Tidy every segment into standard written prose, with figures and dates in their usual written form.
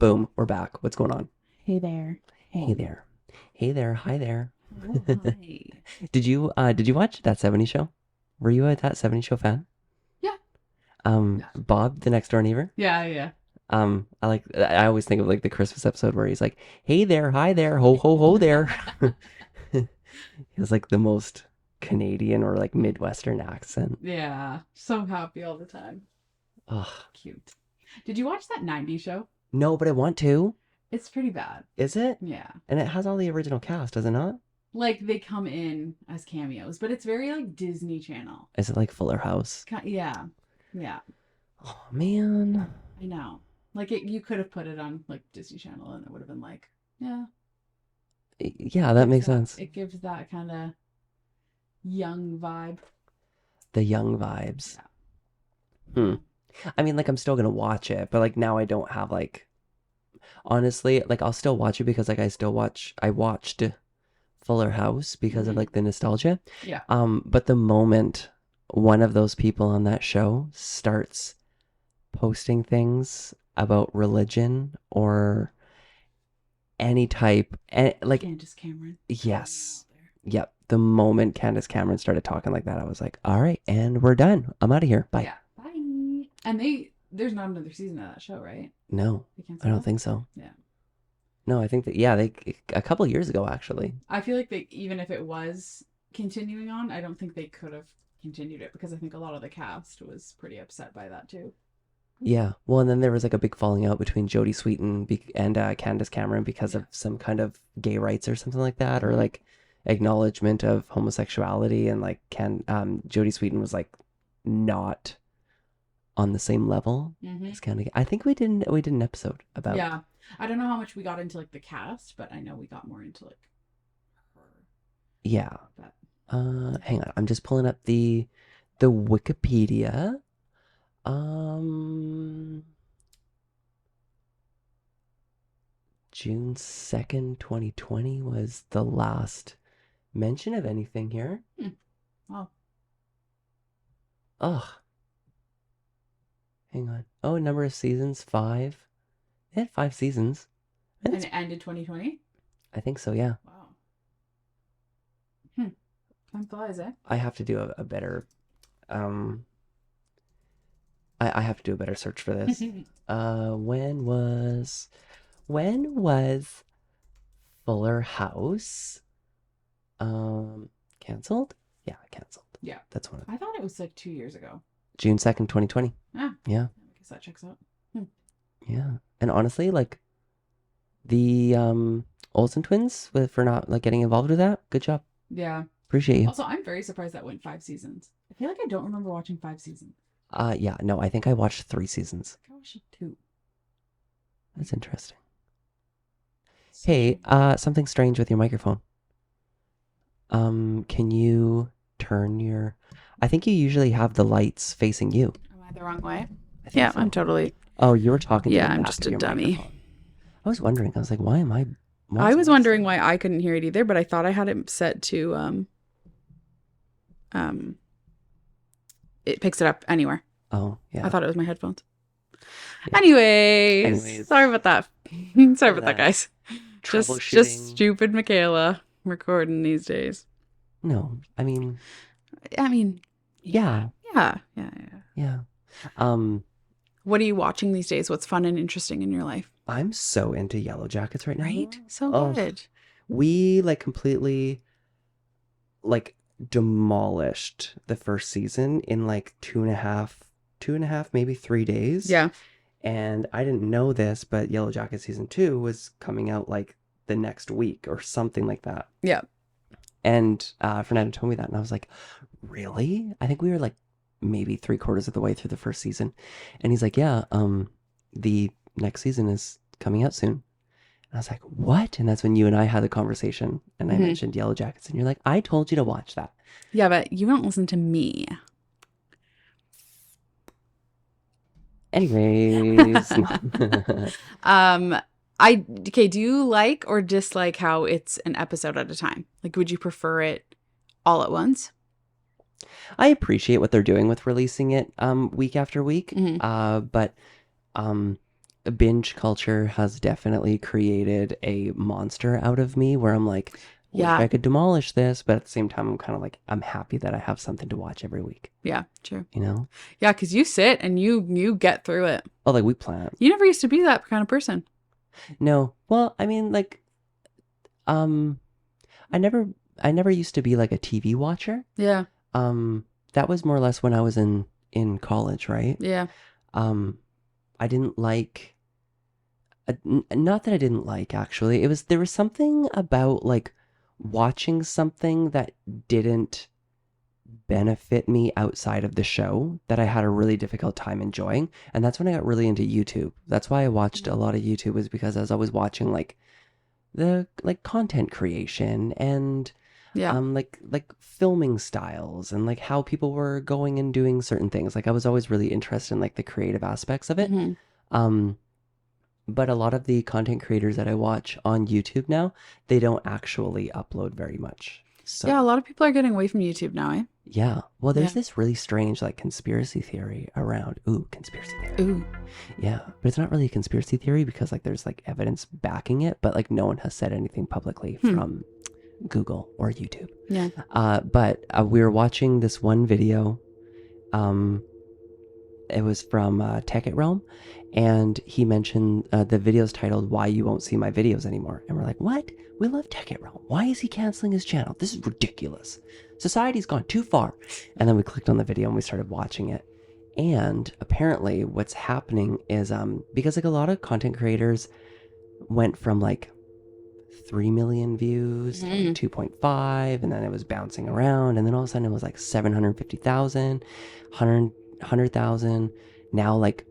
Boom, we're back. What's going on? Hey there. Hey there. Hey there. Hi there. Oh, hi. Did you watch That 70 Show? Were you a That 70 Show fan? Yeah. Yeah. Bob, the next door neighbor? Yeah. I always think of like the Christmas episode where he's like, "Hey there, hi there, ho ho ho there." He has like the most Canadian or like Midwestern accent. Yeah. So happy all the time. Ugh. Cute. Did you watch that 90s show? No, but I want to. It's pretty bad. Is it? Yeah. And it has all the original cast, does it not? Like they come in as cameos, but it's very like Disney Channel. Is it like Fuller House? Yeah. Yeah. Oh man. I know. Like you could have put it on like Disney Channel and it would have been like, yeah. Yeah, that makes sense. It gives that kind of young vibe. The young vibes. Yeah. I mean, like I'm still gonna watch it, but like now I don't have like honestly, like I'll still watch it because like I watched Fuller House because of like the nostalgia. Yeah. But the moment one of those people on that show starts posting things about religion or any type and like Candace Cameron. yes. Yep. The moment Candace Cameron started talking like that, I was like, all right, and we're done. I'm out of here. Bye. Yeah. Bye. And there's not another season of that show, right? No, I don't think so. Yeah. No, I think that, yeah, they a couple years ago, actually. I feel like even if it was continuing on, I don't think they could have continued it because I think a lot of the cast was pretty upset by that too. Yeah. Well, and then there was like a big falling out between Jodie Sweetin and Candace Cameron because of some kind of gay rights or something like that, or like acknowledgement of homosexuality, and like Jodie Sweetin was like not on the same level. It's kind of. I think we did an episode about. Yeah, I don't know how much we got into like the cast, but I know we got more into like her. Yeah. Hang on, I'm just pulling up the Wikipedia. June 2nd, 2020 was the last mention of anything here. Wow. Ugh. Hang on. Oh, number of seasons, 5. They had 5 seasons. And it ended 2020? I think so, yeah. Wow. Time flies, eh? I have to do a better I have to do a better search for this. When was Fuller House canceled? Yeah, canceled. Yeah. That's one of them. I thought it was like 2 years ago. June 2nd, 2020. Yeah. Yeah. I guess that checks out. Yeah. And honestly, like the Olsen twins for not like getting involved with that. Good job. Yeah. Appreciate you. Also, I'm very surprised that went 5 seasons. I feel like I don't remember watching 5 seasons. Yeah, no, I think I watched 3 seasons. I watched 2. That's interesting. Hey, something strange with your microphone. Can you turn your... I think you usually have the lights facing you. Am I the wrong way? Yeah, so. I'm totally... Oh, you were talking to Yeah, the I'm back just of a your dummy. microphone. I was wondering. I was like, why am I... I was wondering why I couldn't hear it either, but I thought I had it set to... It picks it up anywhere. Oh, yeah. I thought it was my headphones. Yeah. Anyways, sorry about that. Sorry about that, guys. Just stupid Michala recording these days. No, I mean, yeah. What are you watching these days? What's fun and interesting in your life? I'm so into Yellow Jackets right now. Right? So good. We like completely like demolished the first season in like two and a half, maybe 3 days. Yeah. And I didn't know this, but Yellow Jacket season 2 was coming out like the next week or something like that. Yeah. And Fernando told me that, and I was like, really? I think we were like maybe 3/4 of the way through the first season. And he's like, yeah, the next season is coming out soon. And I was like, what? And that's when you and I had the conversation, and I mentioned Yellow Jackets, and you're like, I told you to watch that. Yeah, but you don't listen to me. Anyways. Do you like or dislike how it's an episode at a time? Like, would you prefer it all at once? I appreciate what they're doing with releasing it week after week. Mm-hmm. But binge culture has definitely created a monster out of me where I'm like, wish Yeah. I could demolish this, but at the same time, I'm kind of like, I'm happy that I have something to watch every week, Yeah, true. you know? Yeah, because you sit and you get through it. Oh, like we plan. You never used to be that kind of person. No, well, I mean, like, um, I never, I never used to be like a TV watcher. Yeah, Um, that was more or less when I was in college, right? yeah. Um, I didn't like, not that I didn't like actually. It was there was something about like watching something that didn't benefit me outside of the show that I had a really difficult time enjoying. And that's when I got really into YouTube. That's why I watched a lot of YouTube, was because I was always watching like the like content creation and Yeah. like filming styles and like how people were going and doing certain things. Like I was always really interested in like the creative aspects of it. Hmm. Um but a lot of the content creators that I watch on YouTube now, they don't actually upload very much. Yeah, a So lot of people are getting away from YouTube now, eh? yeah. Well, Yeah. there's this really strange like conspiracy theory around. Ooh, conspiracy theory. Ooh. Yeah, but it's not really a conspiracy theory because like there's like evidence backing it, but like no one has said anything publicly from Google or YouTube. Yeah. But we were watching this one video. It was from Tech It Realm, and he mentioned the video's titled "Why You Won't See My Videos Anymore," and we're like, "What? We love Tech It Realm. Why is he canceling his channel? This is ridiculous. Society's gone too far." And then we clicked on the video and we started watching it. And apparently, what's happening is because like a lot of content creators went from like 3 million views to like 2.5, and then it was bouncing around, and then all of a sudden it was like 750,000, 100,000, now like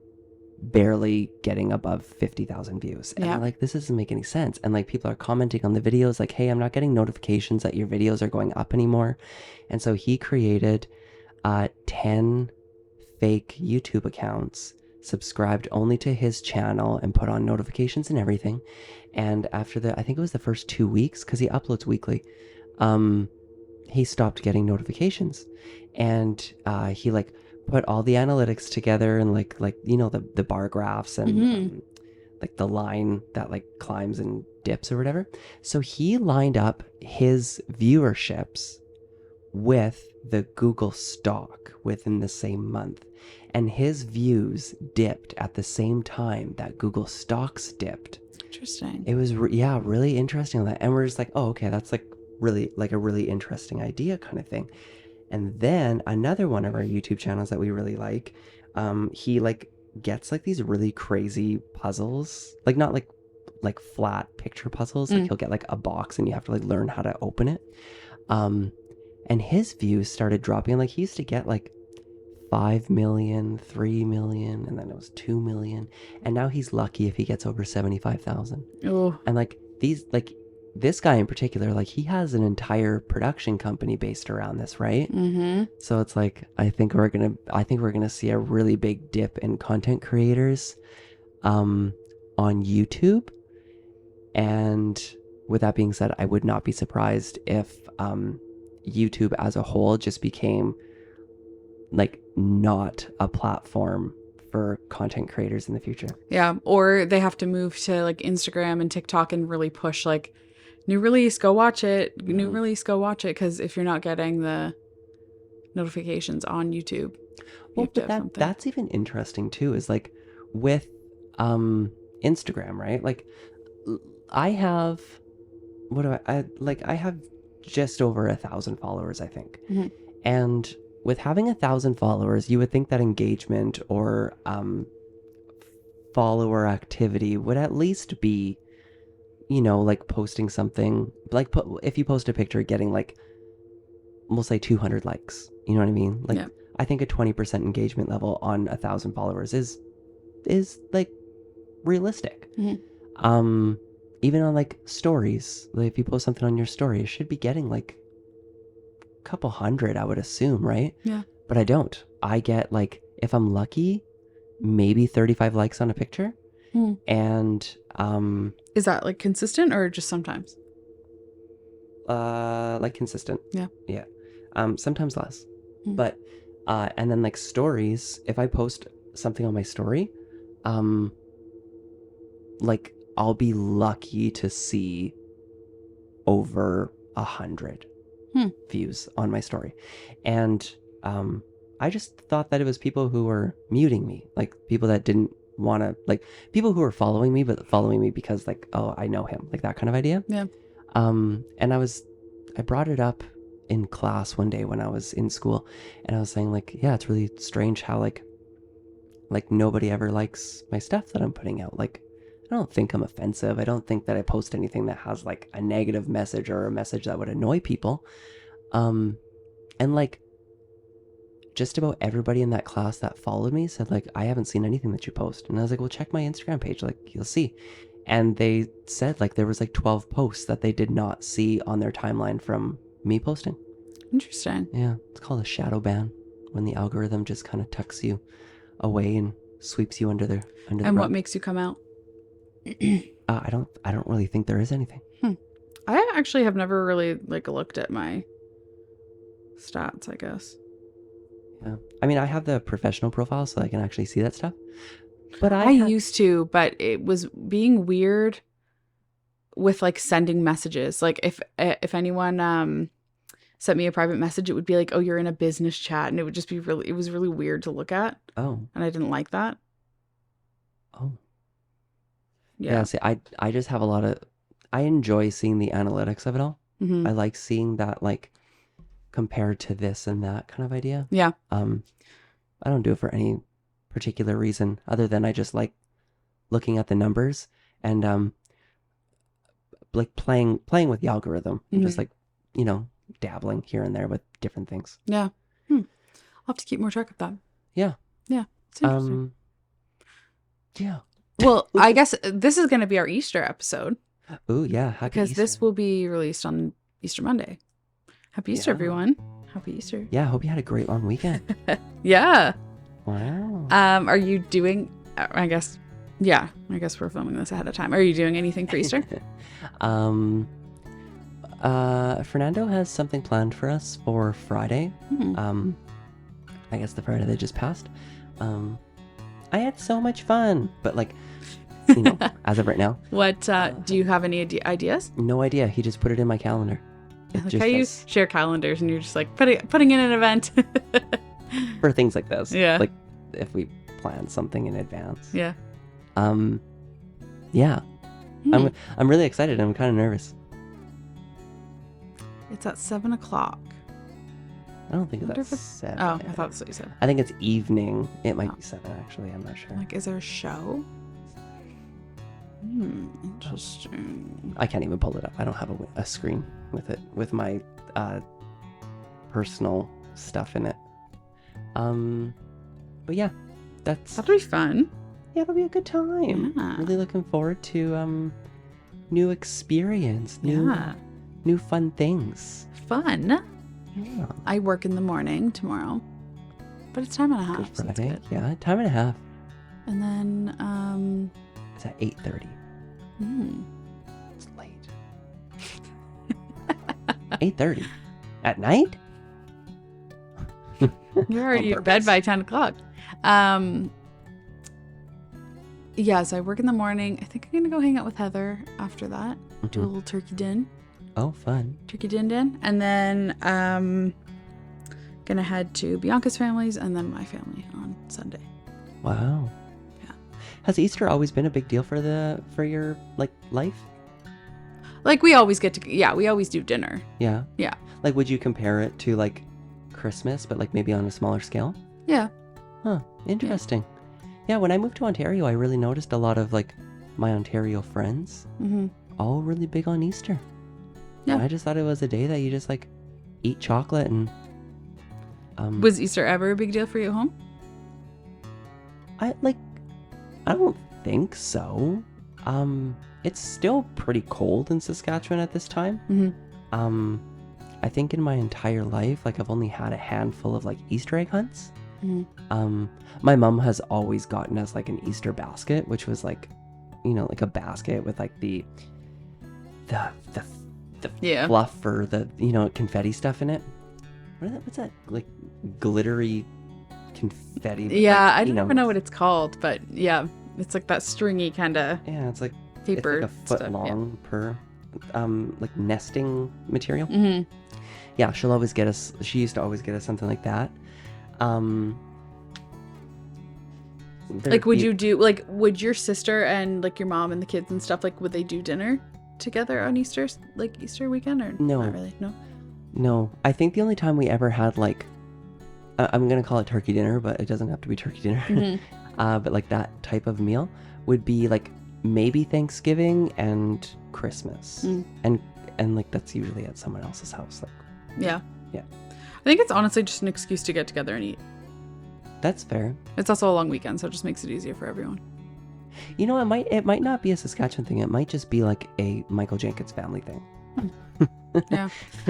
barely getting above 50,000 views. And Yeah. they're like, this doesn't make any sense. And like people are commenting on the videos like, hey, I'm not getting notifications that your videos are going up anymore. And so he created 10 fake YouTube accounts, subscribed only to his channel, and put on notifications and everything. And after I think it was the first 2 weeks, because he uploads weekly, he stopped getting notifications. And he like put all the analytics together and like you know the bar graphs and like the line that like climbs and dips or whatever. So he lined up his viewerships with the Google stock within the same month, and his views dipped at the same time that Google stocks dipped. Interesting. It was yeah, really interesting on that. And we're just like, oh, okay, that's like really like a really interesting idea kind of thing. And then another one of our YouTube channels that we really like, he like gets like these really crazy puzzles, like not like flat picture puzzles. Like he'll get like a box and you have to like learn how to open it. And his views started dropping. Like he used to get like 5 million, 3 million, and then it was 2 million. And now he's lucky if he gets over 75,000. Oh. And like these, like this guy in particular, like he has an entire production company based around this, right? Mm-hmm. So it's like, I think we're gonna see a really big dip in content creators, on YouTube. And with that being said, I would not be surprised if, YouTube as a whole just became like not a platform for content creators in the future. Yeah. Or they have to move to like Instagram and TikTok and really push like new release, go watch it. New release, go watch it. Because if you're not getting the notifications on YouTube, Well, but that's even interesting too, is like with Instagram, right? Like I have I have just over 1,000 followers, I think. And with having 1,000 followers, you would think that engagement or follower activity would at least be, you know, like posting something like if you post a picture getting like, we'll say 200 likes, you know what I mean? Like Yeah. I think a 20% engagement level on 1,000 followers is like realistic. Even on like stories, like if you post something on your story, it should be getting like a couple hundred, I would assume, right? Yeah. But I don't. I get like, if I'm lucky, maybe 35 likes on a picture. And is that like consistent or just sometimes? like consistent. Yeah. Yeah. Sometimes less. But and then like stories, if I post something on my story, like I'll be lucky to see over 100 views on my story. And I just thought that it was people who were muting me, like people that didn't want to, like people who were following me, but following me because like, oh, I know him, like that kind of idea. Yeah. And I brought it up in class one day when I was in school, and I was saying like, yeah, it's really strange how like nobody ever likes my stuff that I'm putting out. Like, I don't think I'm offensive. I don't think that I post anything that has like a negative message or a message that would annoy people. And like just about everybody in that class that followed me said like, I haven't seen anything that you post. And I was like, well, check my Instagram page, like you'll see. And they said like there was like 12 posts that they did not see on their timeline from me posting. Interesting. Yeah, it's called a shadow ban, when the algorithm just kind of tucks you away and sweeps you under the And rug. what makes you come out? I don't really think there is anything. I actually have never really like looked at my stats, I guess. Yeah, I mean, I have the professional profile, so I can actually see that stuff. But I used to, but it was being weird with like sending messages. Like if anyone sent me a private message, it would be like, oh, you're in a business chat, and it would just be really, it was really weird to look at. Oh. And I didn't like that. Oh. Yeah. Yeah, see, I just have a lot of, I enjoy seeing the analytics of it all. Mm-hmm. I like seeing that like compared to this and that kind of idea. Yeah. I don't do it for any particular reason other than I just like looking at the numbers and like playing with the algorithm and just like, you know, dabbling here and there with different things. Yeah. I'll have to keep more track of that. Yeah. Yeah. It's interesting. Yeah. Well, I guess this is going to be our Easter episode. Ooh, yeah. Happy because Easter. this will be released on Easter Monday. Happy Easter, everyone. Happy Easter. Yeah, I hope you had a great long weekend. Yeah. Wow. Are you doing, I guess we're filming this ahead of time. Are you doing anything for Easter? Fernando has something planned for us for Friday. I guess the Friday that just passed. I had so much fun, but like, you know, as of right now. What, do you have any ideas? No idea. He just put it in my calendar. Like how you share calendars and you're just like putting in an event. For things like this. Yeah. Like if we plan something in advance. Yeah. Yeah. I'm really excited. I'm kind of nervous. It's at 7:00. I don't think it's at 7. Oh, I thought that's what you said. I think it's evening. It might be 7 actually. I'm not sure. Like, is there a show? Interesting. I can't even pull it up. I don't have a screen with it, with my personal stuff in it. But yeah, that'll be fun. Yeah, it'll be a good time. Yeah. Really looking forward to new experience, new fun things. Fun. Yeah. I work in the morning tomorrow, but it's time and a half. Good So that's Friday. good. Yeah, time and a half. And then It's at 8:30. It's late. 8:30 at night. you're already in bed by 10:00. Yeah, so I work in the morning. I think I'm gonna go hang out with Heather after that. Do a little turkey din. Oh, fun. Turkey din. And then gonna head to Bianca's family's and then my family on Sunday. Wow. Yeah. Has Easter always been a big deal for your like life? Like we always we always do dinner. Yeah. Yeah. Like, would you compare it to like Christmas, but like maybe on a smaller scale? Yeah. Huh. Interesting. Yeah. When I moved to Ontario, I really noticed a lot of like my Ontario friends all really big on Easter. Yeah. And I just thought it was a day that you just like eat chocolate and. Was Easter ever a big deal for you at home? I don't think so. It's still pretty cold in Saskatchewan at this time. I think in my entire life, like I've only had a handful of like Easter egg hunts. My mom has always gotten us like an Easter basket, which was like, you know, like a basket with like the fluff or the, you know, confetti stuff in it. What's that? Like glittery confetti? Yeah, like, I don't even know what it's called, but yeah. It's like that stringy kind of Yeah, it's like paper it's like a foot stuff, long per like nesting material. Mm-hmm. Yeah, she used to always get us something like that. Like, would your sister and like your mom and the kids and stuff, like, would they do dinner together on Easter weekend, or No. not really? No, I think the only time we ever had like I'm gonna call it turkey dinner, but it doesn't have to be turkey dinner. Mm-hmm. But like that type of meal would be like maybe Thanksgiving and Christmas, and like that's usually at someone else's house. Like, Yeah. Yeah. I think it's honestly just an excuse to get together and eat. that's fair. It's also a long weekend, so it just makes it easier for everyone. You know, it might not be a Saskatchewan thing. It might just be like a Michael Jenkins family thing. Yeah.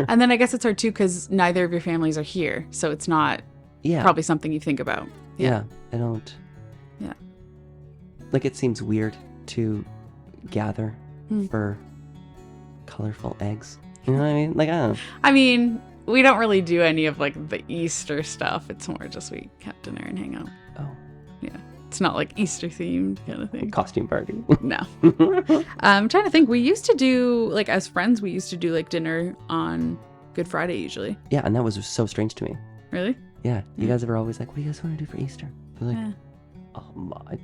And then I guess it's hard too because neither of your families are here, so it's not Yeah. probably something you think about. Yeah. I don't. Yeah. Like it seems weird to gather for colorful eggs. You know what I mean? Like I don't know. I mean, we don't really do any of like the Easter stuff. It's more just we have dinner and hang out. Oh. Yeah. It's not like Easter themed kind of thing. Costume party. No. I'm trying to think. We used to do, like, as friends, we used to do like dinner on Good Friday usually. Yeah, and that was so strange to me. Really? Yeah. You guys are always like, what do you guys want to do for Easter? We're like, Yeah.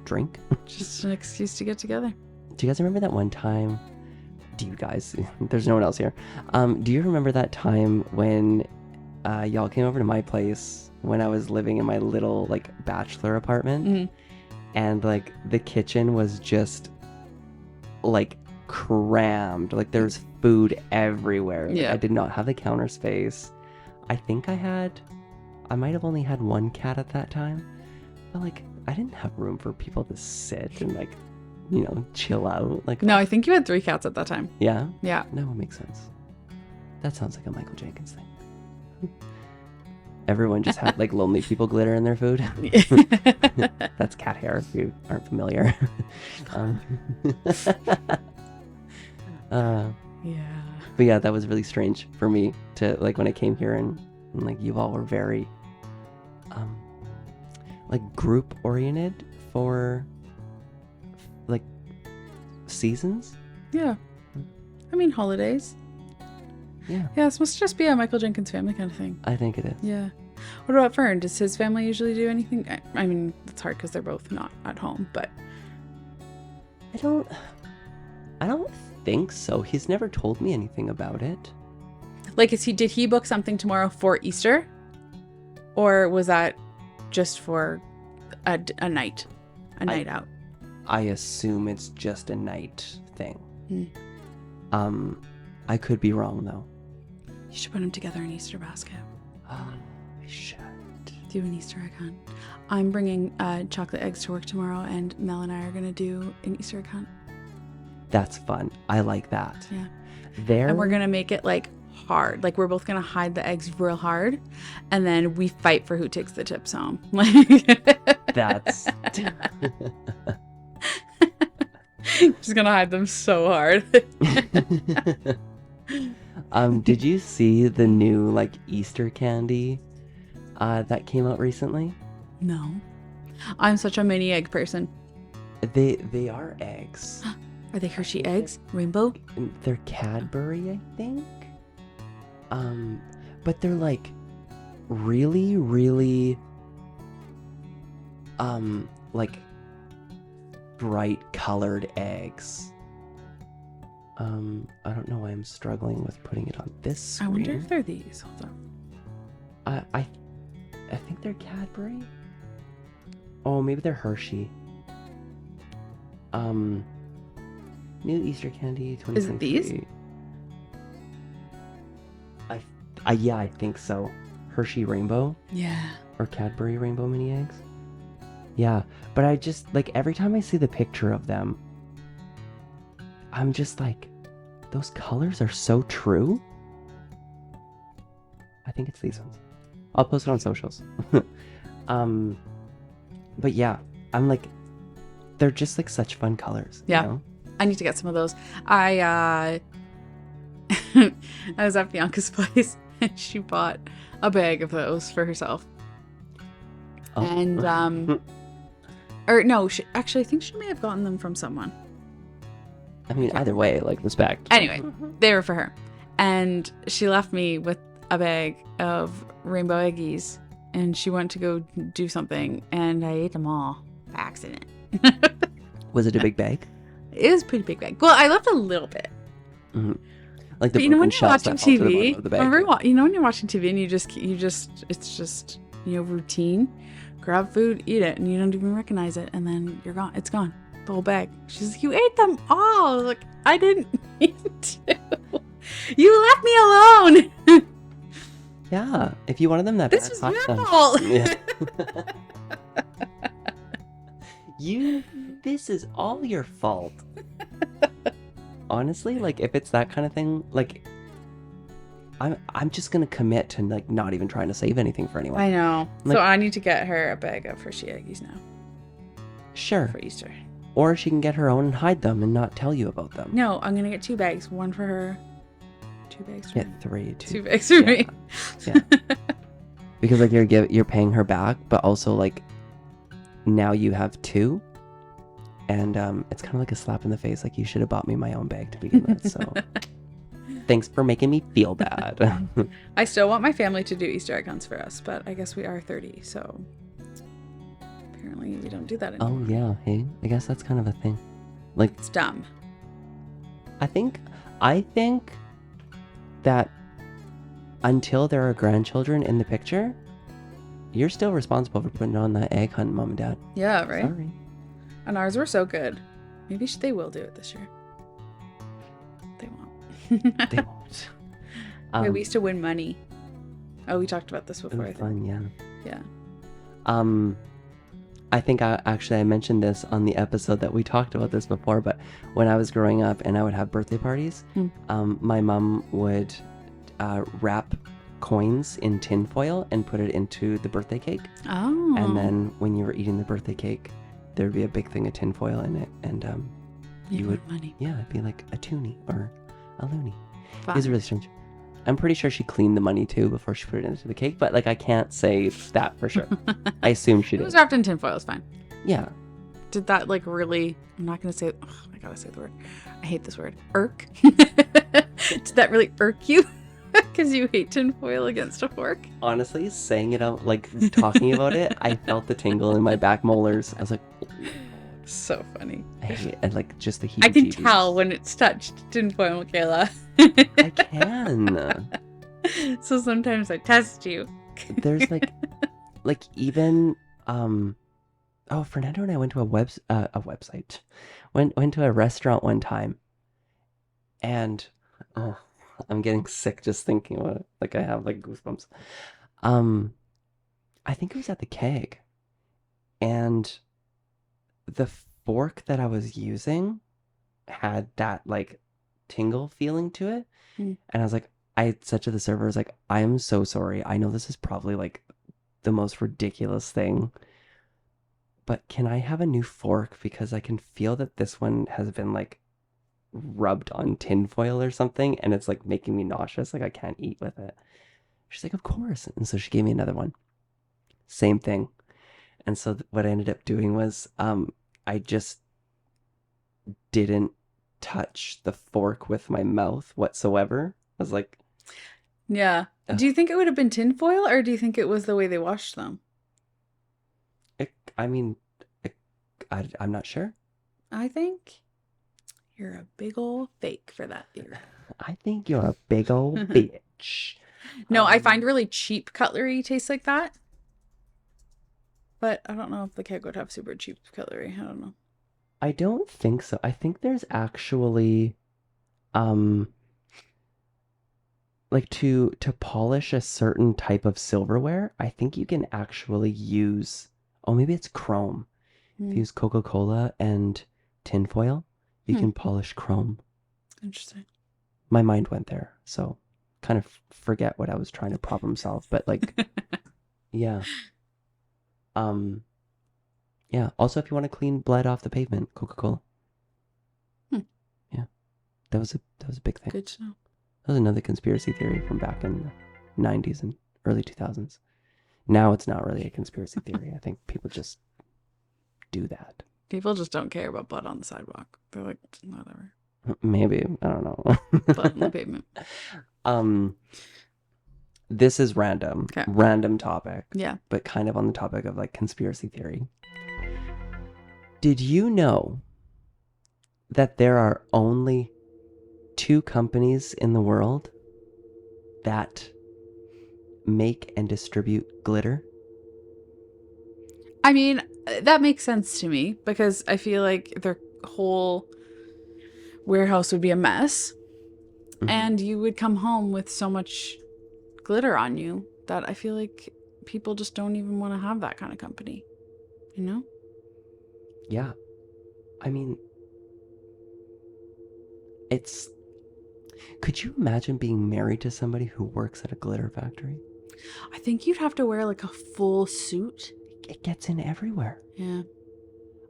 Drink. Just an excuse to get together. Do you guys remember that one time? Do you guys? There's no one else here. Do you remember that time when y'all came over to my place when I was living in my little like bachelor apartment, Mm-hmm. and like the kitchen was just like crammed. Like there's food everywhere. Like, Yeah. I did not have the counter space. I think I might have only had one cat at that time, but like I didn't have room for people to sit and like, you know, chill out. Like No, I think you had 3 cats at that time. yeah. Yeah. No, it makes sense. That sounds like a Michael Jenkins thing. Everyone just had like lonely people glitter in their food. That's cat hair if you aren't familiar. Yeah. But yeah, that was really strange for me to like when I came here and like you all were very like group oriented for like seasons. Yeah. I mean, holidays. Yeah, Yeah, this must just be a Michael Jenkins family kind of thing. I think it is. Yeah. What about Fern? Does his family usually do anything? I mean, it's hard because they're both not at home, but I don't think so. He's never told me anything about it. like, did he book something tomorrow for Easter, or was that just for a night out? I assume it's just a night thing. Hmm. I could be wrong though. You should put them together in Easter basket. Oh, I should. Do an Easter egg hunt. I'm bringing chocolate eggs to work tomorrow, and Mel and I are gonna do an Easter egg hunt. That's fun. I like that. Yeah. There. And we're gonna make it like hard. Like we're both gonna hide the eggs real hard, and then we fight for who takes the tips home. That's. Just gonna hide them so hard. Did you see the new like Easter candy that came out recently? No. I'm such a mini egg person. They are eggs. Are they Hershey eggs? Rainbow? They're Cadbury, I think. But they're like really, really like bright colored eggs. I don't know why I'm struggling with putting it on this screen. I wonder if they're these. Hold on. I think they're Cadbury. Oh, maybe they're Hershey. New Easter candy 2023. Is it these? Yeah, I think so. Hershey Rainbow Yeah. or Cadbury Rainbow mini eggs. Yeah, but I just like every time I see the picture of them, I'm just like, those colors are so true. I think it's these ones. I'll post it on socials. But yeah, I'm like, they're just like such fun colors. Yeah. You know? I need to get some of those. I was at Bianca's place and she bought a bag of those for herself. Oh. And Or no, actually, I think she may have gotten them from someone. I mean, either way, like, respect. Anyway, they were for her. And she left me with a bag of rainbow eggies. And she went to go do something. And I ate them all by accident. Was it a big bag? It was a pretty big bag. Well, I left a little bit. Mm-hmm. Like the But you know when broken you're shells watching that fall to the bottom TV, of the bag. remember, you know when you're watching TV and you just, it's just, routine. Grab food, eat it, and you don't even recognize it, and then you're gone. It's gone. The whole bag. She's like, you ate them all. I was like, I didn't mean to. You left me alone. Yeah, if you wanted them that This bad, was hide your them. fault. Yeah. This is all your fault. Honestly, like, if it's that kind of thing, like, I'm just gonna commit to, like, not even trying to save anything for anyone. I know. Like- So I need to get her a bag of Hershey eggies now Sure. for Easter. Or she can get her own and hide them and not tell you about them. No, I'm gonna get 2 bags. One for her. 2 bags for Get me. 3, 2 bags for me. Yeah. Because, like, you're paying her back, but also, like, now you have 2. And it's kind of like a slap in the face. Like, you should have bought me my own bag to begin with. So thanks for making me feel bad. I still want my family to do Easter egg hunts for us, but I guess we are 30, so apparently we don't do that anymore. Oh, yeah. Hey, I guess that's kind of a thing. Like, It's dumb. I think that until there are grandchildren in the picture, you're still responsible for putting on that egg hunt, Mom and Dad. Yeah, right? Sorry. And ours were so good. Maybe they will do it this year. They won't. They won't. Yeah, we used to win money. Oh, we talked about this It before, I was think. fun, yeah. Yeah. I think I mentioned this on the episode that we talked about this before, but when I was growing up and I would have birthday parties, my mom would wrap coins in tin foil and put it into the birthday cake. Oh. And then when you were eating the birthday cake, there'd be a big thing of tin foil in it, and you would, money. yeah, it'd be like a toonie or a loony. Fun. It was really strange. I'm pretty sure she cleaned the money too before she put it into the cake, but like I can't say that for sure. I assume she It did. was wrapped in tinfoil. It's fine. Yeah. Did that like really? I'm not gonna say. Ugh, I gotta say the word. I hate this word. Irk. Did that really irk you? Because you hate tinfoil against a fork. Honestly, saying it out, like talking about it, I felt the tingle in my back molars. I was like, So funny. I hate, and like just the heat. I can tell when it's touched tinfoil, Michaela. I can. So sometimes I test you. There's like even oh, Fernando and I went to a website, went to a restaurant one time, and oh, I'm getting sick just thinking about it. Like I have like goosebumps. I think it was at the Keg, and the fork that I was using had that like tingle feeling to it, and I was like, I said to the server, I was like, I am so sorry. I know this is probably like the most ridiculous thing, but can I have a new fork, because I can feel that this one has been like rubbed on tinfoil or something, and it's like making me nauseous. Like I can't eat with it. She's like, of course. And so she gave me another one. Same thing. And so what I ended up doing was I just didn't touch the fork with my mouth whatsoever. I was like, Yeah. Ugh. Do you think it would have been tinfoil, or do you think it was the way they washed them? I'm not sure. I think you're a big old fake for that, dear. I think you're a big old bitch. No, I find really cheap cutlery tastes like that. But I don't know if the Keg would have super cheap cutlery. I don't know. I don't think so. I think there's actually like to polish a certain type of silverware, I think you can actually use, oh, maybe it's chrome. If you use Coca-Cola and tinfoil, you can polish chrome. Interesting. My mind went there, so kind of forget what I was trying to problem solve, but like yeah. Yeah, also if you want to clean blood off the pavement, Coca-Cola. Yeah. That was a big thing. Good to know. That was another conspiracy theory from back in the 90s and early 2000s. Now it's not really a conspiracy theory. I think people just do that. People just don't care about blood on the sidewalk. They're like, whatever. Maybe, I don't know. Blood on the pavement. This is random. Okay. Random topic. Yeah. But kind of on the topic of like conspiracy theory. Did you know that there are only 2 companies in the world that make and distribute glitter? I mean, that makes sense to me because I feel like their whole warehouse would be a mess. Mhm. And you would come home with so much glitter on you that I feel like people just don't even want to have that kind of company. You know? Yeah. I mean, it's... Could you imagine being married to somebody who works at a glitter factory? I think you'd have to wear like a full suit. It gets in everywhere. Yeah.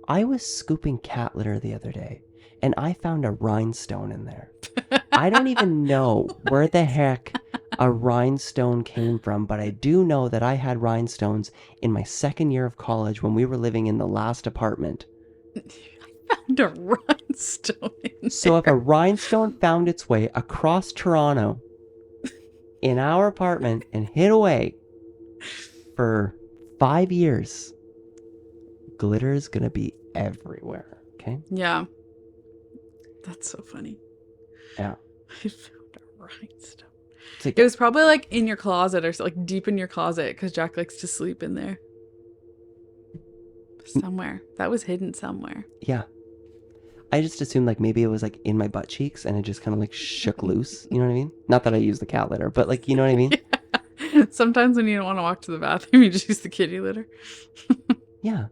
I was scooping cat litter the other day, and I found a rhinestone in there. I don't even know where the heck a rhinestone came from, but I do know that I had rhinestones in my second year of college when we were living in the last apartment. I found a rhinestone in So if a there. rhinestone found its way across Toronto in our apartment and hid away for 5 years, glitter is going to be everywhere, okay? Yeah. That's so funny. Yeah. I found a rhinestone. It's like, It was probably like in your closet or like deep in your closet because Jack likes to sleep in there. Somewhere. That was hidden somewhere. yeah. I just assumed like maybe it was like in my butt cheeks and it just kind of like shook loose. You know what I mean? Not that I use the cat litter, but like, you know what I mean? Yeah. Sometimes when you don't want to walk to the bathroom, you just use the kitty litter. Yeah.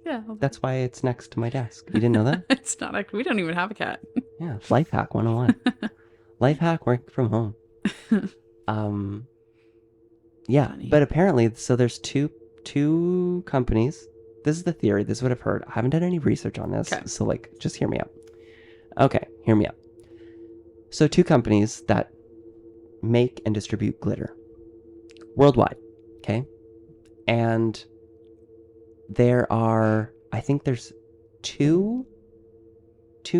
Yeah. That's why it's next to my desk. You didn't know that? It's not like we don't even have a cat. Yeah. Life hack 101. Life hack work from home. Yeah. Funny. But apparently, so there's two companies. This is the theory. This is what I've heard. I haven't done any research on this. Okay. So like, just hear me out. Okay. Hear me out. So 2 companies that make and distribute glitter worldwide. Okay. And there are, I think there's two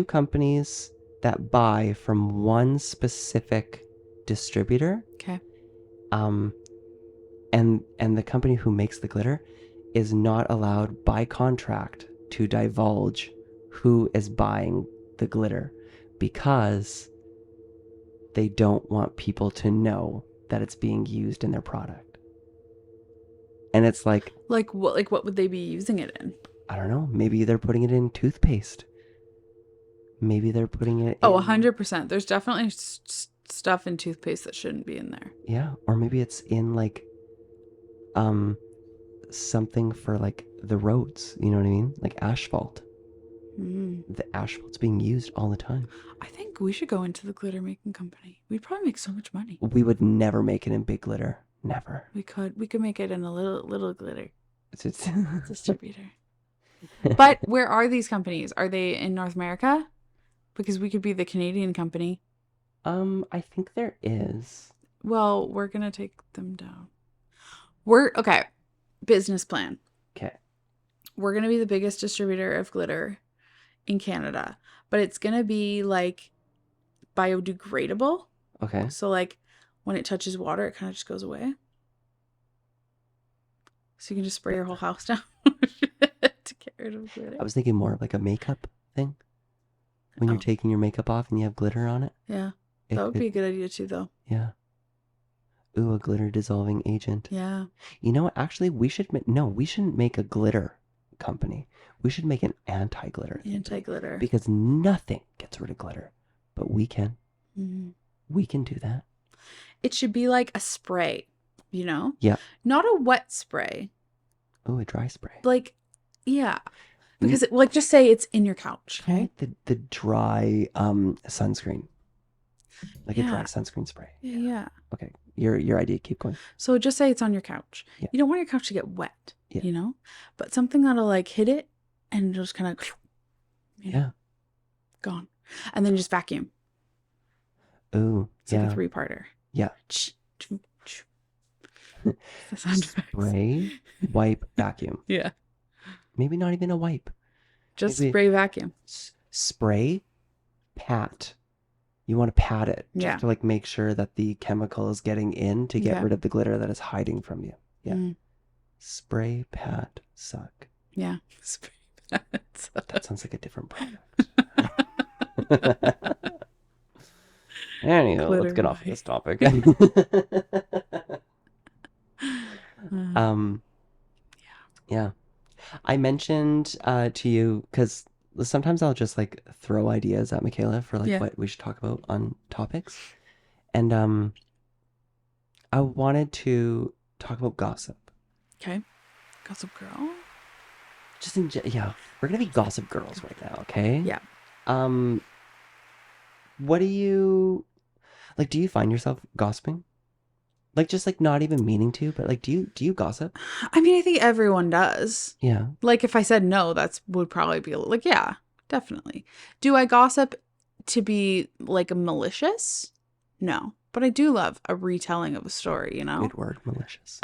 companies that buy from one specific distributor. Okay. And the company who makes the glitter is not allowed by contract to divulge who is buying the glitter because they don't want people to know that it's being used in their product. And it's like, Like what would they be using it in? I don't know, maybe they're putting it in toothpaste. Maybe they're putting it Oh, in... 100%. There's definitely stuff in toothpaste that shouldn't be in there. Yeah, or maybe it's in like something for like the roads, you know what I mean? Like asphalt. The asphalt's being used all the time. I think we should go into the glitter making company. We'd probably make so much money. We would never make it in big glitter. Never. We could make it in a little glitter It's distributor. But where are these companies? Are they in North America? Because we could be the Canadian company. I think there is. Well, we're gonna take them down. Okay. Business plan. Okay. We're gonna be the biggest distributor of glitter in Canada, but it's gonna be like biodegradable. Okay. So like when it touches water, it kind of just goes away. So you can just spray your whole house down to get rid of glitter. I was thinking more of like a makeup thing. When you're taking your makeup off and you have glitter on it. Yeah. That would be a good idea too, though. Yeah. Ooh, a glitter dissolving agent. Yeah. You know what? Actually, we shouldn't make a glitter company. We should make an anti-glitter. Anti-glitter. Because nothing gets rid of glitter. But we can. Mm-hmm. We can do that. It should be like a spray, you know? Yeah. Not a wet spray. Ooh, a dry spray. Like, yeah. Because like just say it's in your couch. Okay. The dry sunscreen. Like a dry Yeah. sunscreen spray. Yeah. Okay. Your idea, keep going. So just say it's on your couch. Yeah. You don't want your couch to get wet, Yeah. you know? But something that'll like hit it and it'll just kind of, Yeah. gone. And then just vacuum. Ooh, It's yeah. like a 3-parter. Yeah. The sound effects. Spray, wipe, vacuum. Yeah. maybe not even a wipe. Just Maybe spray vacuum. spray, pat. You want to pat it just Yeah. to like make sure that the chemical is getting in to get Okay. rid of the glitter that is hiding from you. Yeah. Mm. Spray, pat, suck. Yeah. Spray that. That sounds like a different product. Anyhow, let's Glitter get off of wipe. this topic. Uh, Yeah. I mentioned to you because sometimes I'll just like throw ideas at Michaela for like Yeah. what we should talk about on topics. And I wanted to talk about gossip. okay. Gossip Girl. Just yeah, we're gonna be gossip girls right now, okay? Yeah. What do you like? Do you find yourself gossiping? Like just like not even meaning to, but like do you gossip? I mean, I think everyone does. Yeah. Like, if I said no, that's would probably be like, yeah, definitely. Do I gossip to be like malicious? No, but I do love a retelling of a story. You know. Good word, malicious.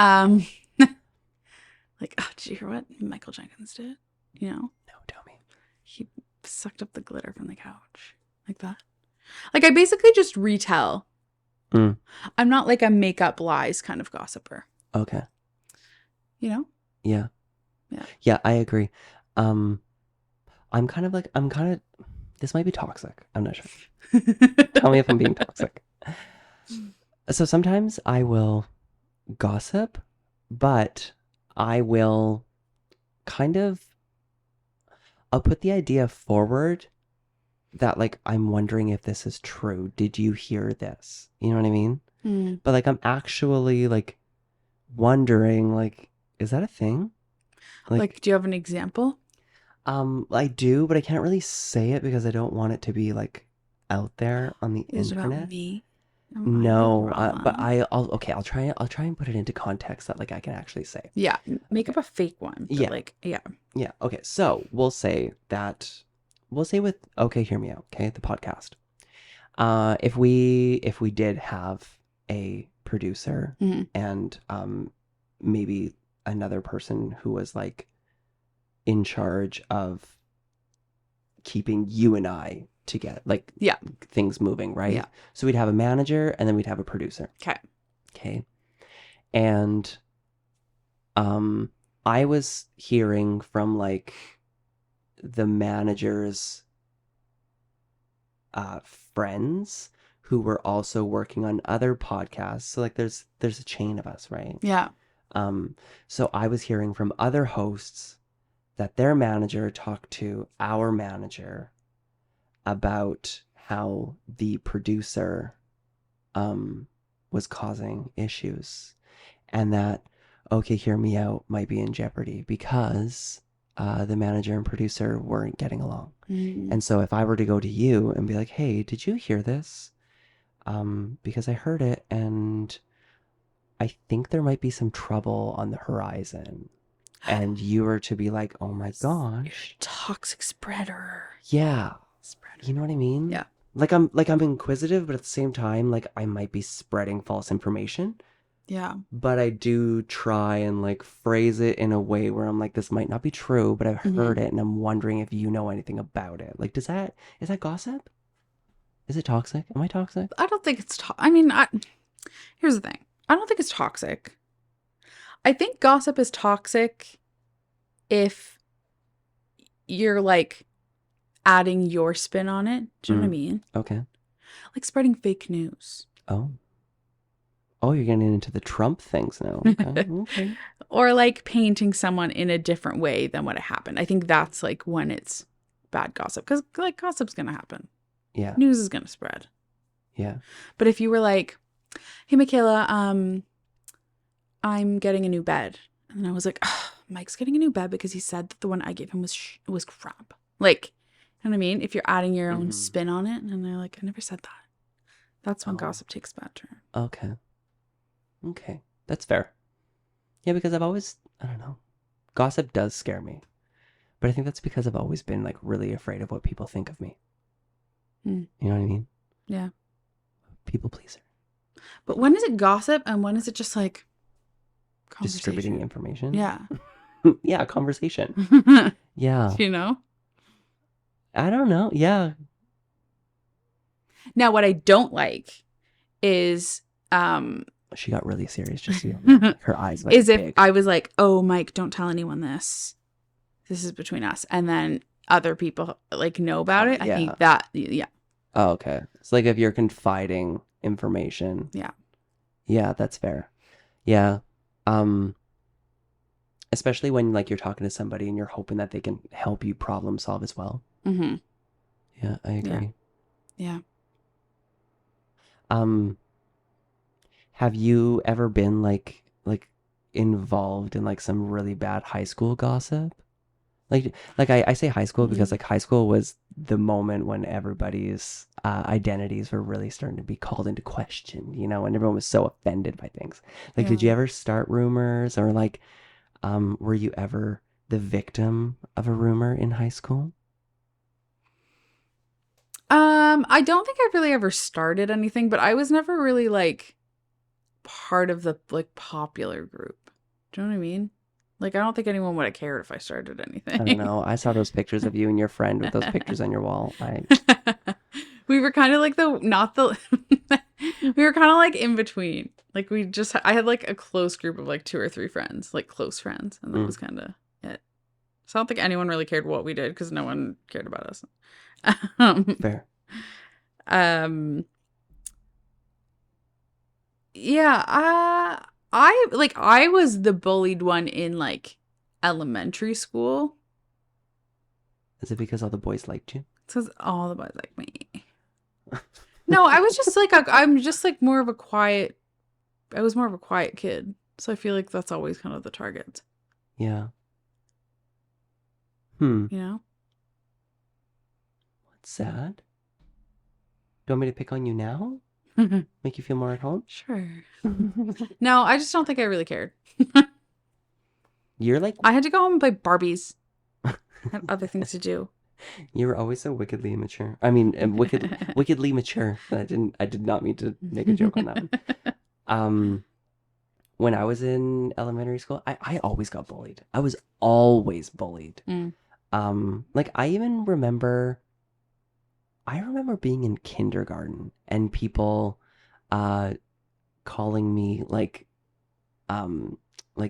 Like, oh, did you hear what Michael Jenkins did? You know, No, tell me. he sucked up the glitter from the couch like that. Like, I basically just retell. Mm. I'm not like a make up lies kind of gossiper. Okay. You know. Yeah. Yeah. Yeah, I agree. I'm kind of this might be toxic. I'm not sure. Tell me if I'm being toxic. So sometimes I will gossip, but I will I'll put the idea forward that like I'm wondering if this is true. Did you hear this? You know what I mean? Mm. But like I'm actually like wondering like, is that a thing? Like, do you have an example? I do, but I can't really say it because I don't want it to be like out there on the Is it internet. about me? Am I the No, but drama? I'll try and put it into context that like I can actually say. Yeah, make up a fake one. But Yeah. like, yeah. Yeah. Okay. So we'll say with okay, hear me out. Okay, the podcast. If we did have a producer Mhm. and maybe another person who was like in charge of keeping you and I together, like Yeah. things moving, right? Yeah. So we'd have a manager and then we'd have a producer. Okay. Okay. And I was hearing from like the manager's friends who were also working on other podcasts. So like there's a chain of us, right? Yeah. So I was hearing from other hosts that their manager talked to our manager about how the producer was causing issues and that okay, hear me out might be in jeopardy because the manager and producer weren't getting along. Mm. And so if I were to go to you and be like, hey, did you hear this? Because I heard it and I think there might be some trouble on the horizon. And you were to be like, oh my gosh. Toxic spreader. Yeah. Spreader. You know what I mean? Yeah. Like I'm inquisitive, but at the same time, like I might be spreading false information. Yeah. But I do try and like phrase it in a way where I'm like, this might not be true, but I've heard it and I'm wondering if you know anything about it. Like, is that gossip? Is it toxic? Am I toxic? I don't think it's here's the thing. I don't think it's toxic. I think gossip is toxic if you're like adding your spin on it. Do you know what I mean? Okay. Like spreading fake news. Oh, you're getting into the Trump things now. Okay. Okay. Or like painting someone in a different way than what happened. I think that's like when it's bad gossip. Because like gossip's going to happen. Yeah. News is going to spread. Yeah. But if you were like, hey, Michaela, I'm getting a new bed. And I was like, oh, Mike's getting a new bed because he said that the one I gave him was crap. Like, you know what I mean? If you're adding your own spin on it and they're like, I never said that. That's when gossip takes a bad turn. Okay. Okay. That's fair. Yeah, because I've always, I don't know. Gossip does scare me. But I think that's because I've always been like really afraid of what people think of me. Mm. You know what I mean? Yeah. People pleaser. But when is it gossip and when is it just like Distributing conversation? information. Yeah. Yeah, conversation. Yeah. You know? I don't know. Yeah. Now, what I don't like is She got really serious just so you know. Like, her eyes went is if big. I was like, "Oh, Mike, don't tell anyone this. This is between us." And then other people like know about it. I Yeah. think that yeah. Oh, okay. It's like if you're confiding information. Yeah. Yeah, that's fair. Yeah. Um, especially when like you're talking to somebody and you're hoping that they can help you problem solve as well. Mhm. Yeah, I agree. Yeah. Um, have you ever been like involved in like some really bad high school gossip? I say high school because Mm. like high school was the moment when everybody's identities were really starting to be called into question, you know, and everyone was so offended by things. Like, did you Yeah. ever start rumors or like, were you ever the victim of a rumor in high school? I don't think I really ever started anything, but I was never really like part of the like popular group. Do you know what I mean? Like I don't think anyone would have cared if I started I don't anything. know. I saw those pictures of you and your friend with those pictures on your wall. We were kind of like the not the we were kind of like in between. Like I had like a close group of like 2 or 3 friends, like close friends, and that was kind of it. So I don't think anyone really cared what we did because no one cared about us. Fair. Um yeah, I was the bullied one in like elementary school. Is it because all the boys liked you? Because all the boys like me. No, I was just like I'm just like more of a quiet. I was more of a quiet kid, so I feel like that's always kind of the target. Yeah. Hmm. You know? What's sad? Do you want me to pick on you now? Make you feel more at home? Sure. No, I just don't think I really cared. You're like I had to go home and play Barbies. I had other things to do. you were always so wickedly immature. I mean, wickedly mature. I did not mean to make a joke on that one. When I was in elementary school, I always got bullied. I was always bullied. Mm. Like I remember being in kindergarten and people calling me like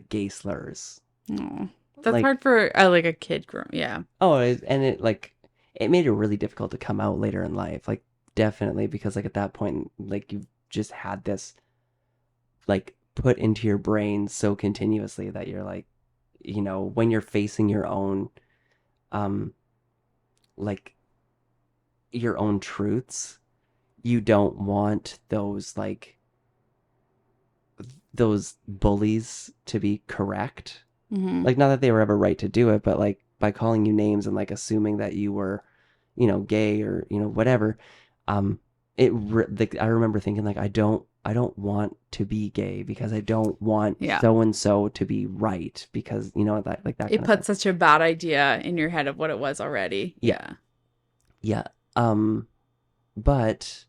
gay slurs. Oh, that's Like, hard for like a kid growing. Yeah. and it like it made it really difficult to come out later in life. Like definitely because like at that point like you've just had this like put into your brain so continuously that you're like, you know, when you're facing your own um like your own truths, you don't want those bullies to be correct. Mm-hmm. Like, not that they were ever right to do it, but like by calling you names and like assuming that you were, you know, gay or, you know, whatever. Like I remember thinking like I don't want to be gay because I don't want Yeah. so and so to be right because you know that like that It kind of puts thing. such a bad idea in your head of what it was already. Yeah. Yeah. But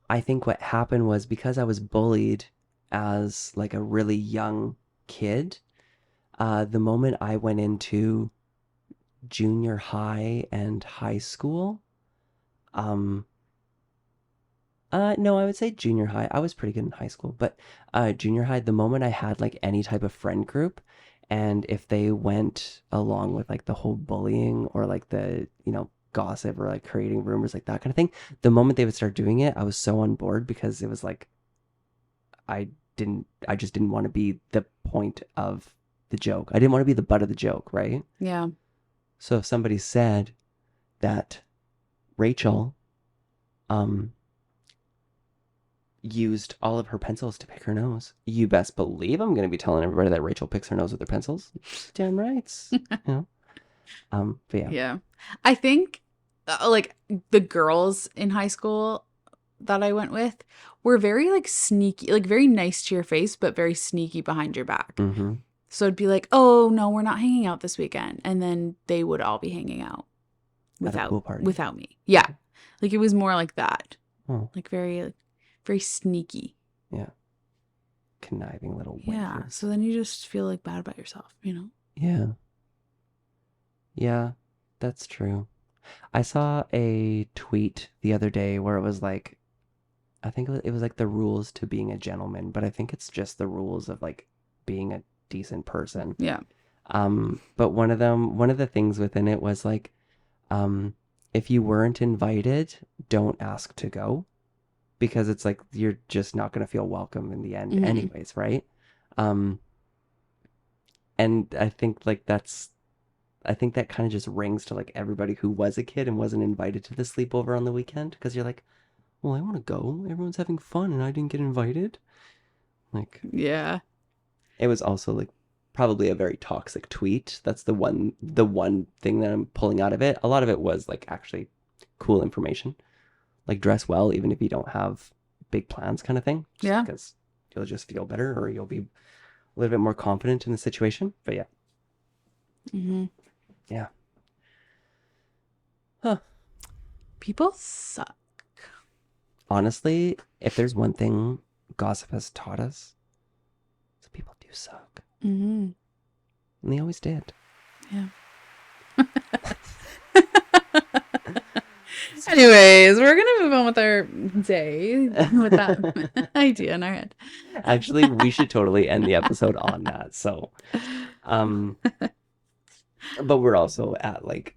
I think what happened was because I was bullied as like a really young kid, the moment I went into junior high and high school, um, no, I would say junior high. I was pretty good in high school, but junior high, the moment I had like any type of friend group, and if they went along with like the whole bullying or like the, you know, gossip or like creating rumors, like that kind of thing, the moment they would start doing it, I was so on board because it was like I just didn't want to be the point of the joke. I didn't want to be the butt of the joke, right? Yeah. So if somebody said that Rachel used all of her pencils to pick her nose, you best believe I'm going to be telling everybody that Rachel picks her nose with her pencils. Damn right. You know? But yeah. Yeah. I think like the girls in high school that I went with were very like sneaky, like very nice to your face, but very sneaky behind your back. Mm-hmm. So it'd be like, oh no, we're not hanging out this weekend. And then they would all be hanging out At a pool party. without me. Yeah. Like it was more like that. Oh. Like very sneaky. Yeah. Conniving little wankers. Yeah. So then you just feel like bad about yourself, you know? Yeah. Yeah, that's true. I saw a tweet the other day where it was like, I think it was like the rules to being a gentleman, but I think it's just the rules of like being a decent person. Yeah. But one of the things within it was like, um, if you weren't invited, don't ask to go because it's like you're just not going to feel welcome in the end Mhm. anyways, right? Um, and I think that kind of just rings to like everybody who was a kid and wasn't invited to the sleepover on the weekend because you're like, well, I want to go. Everyone's having fun and I didn't get invited. Like, Yeah. it was also like probably a very toxic tweet. That's the one thing that I'm pulling out of it. A lot of it was like actually cool information. Like dress well even if you don't have big plans kind of thing. Just Yeah. because you'll just feel better or you'll be a little bit more confident in the situation. But yeah. Mm-hmm. Yeah. Huh. People suck. Honestly, if there's one thing gossip has taught us, so people do suck. Mm-hmm. And they always did. Yeah. Anyways, we're gonna move on with our day with that idea in our head. Actually, we should totally end the episode on that. So, but we're also at like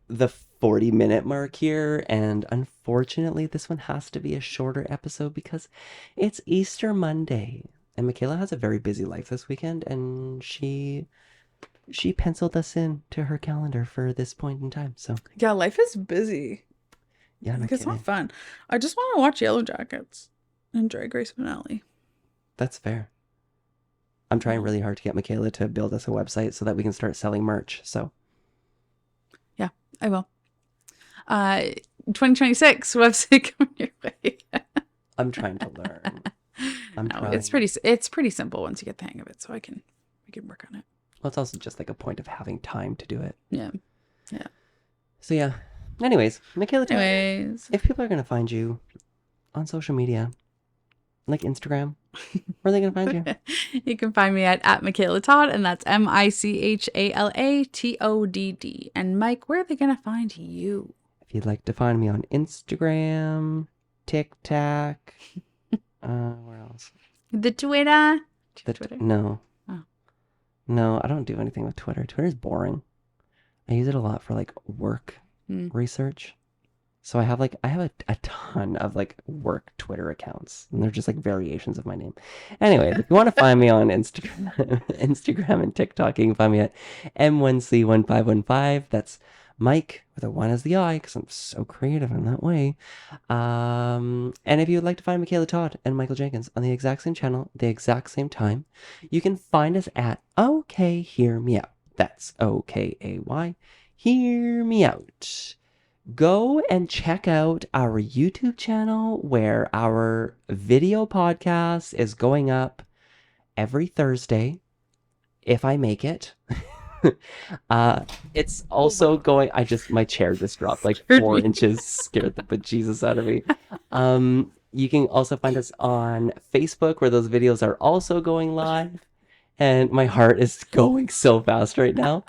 the 40-minute mark here, and unfortunately, this one has to be a shorter episode because it's Easter Monday, and Michaela has a very busy life this weekend, and she penciled us in to her calendar for this point in time. So Yeah, life is busy. yeah, no Like, it's not kidding. fun. I just want to watch Yellow Jackets and Drag Race finale. That's fair. I'm trying really hard to get Michaela to build us a website so that we can start selling merch. So Yeah, I will. 2026 website coming your way. I'm trying to learn. No, it's pretty simple once you get the hang of it. So we can work on it. Well, it's also just like a point of having time to do it. Yeah. So yeah. Anyways, Michaela, Anyways, if people are going to find you on social media, like Instagram, where are they going to find you? you can find me at Michaela Todd, and that's MICHALATODD. And Mike, where are they gonna find you? If you'd like to find me on Instagram, TikTok, where else? The Twitter. No. Oh. No, I don't do anything with Twitter. Twitter's boring. I use it a lot for like work research. So I have a ton of like work Twitter accounts, and they're just like variations of my name. Anyway, if you want to find me on Instagram and TikTok, you can find me at M1C1515. That's Mike with a 1 as the I, because I'm so creative in that way. And if you would like to find Michaela Todd and Michael Jenkins on the exact same channel, the exact same time, you can find us at OK Hear Me Out. That's OKAY. Hear Me Out. Go and check out our YouTube channel where our video podcast is going up every Thursday, if I make it. It's also going, my chair just dropped like 4 inches, scared the bejesus out of me. You can also find us on Facebook where those videos are also going live. And my heart is going so fast right now.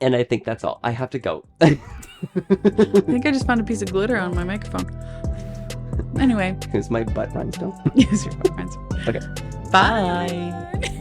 And I think that's all. I have to go. I think I just found a piece of glitter on my microphone. Anyway. Here's my butt rhinestone. Use your butt rhinestone. Okay. Bye.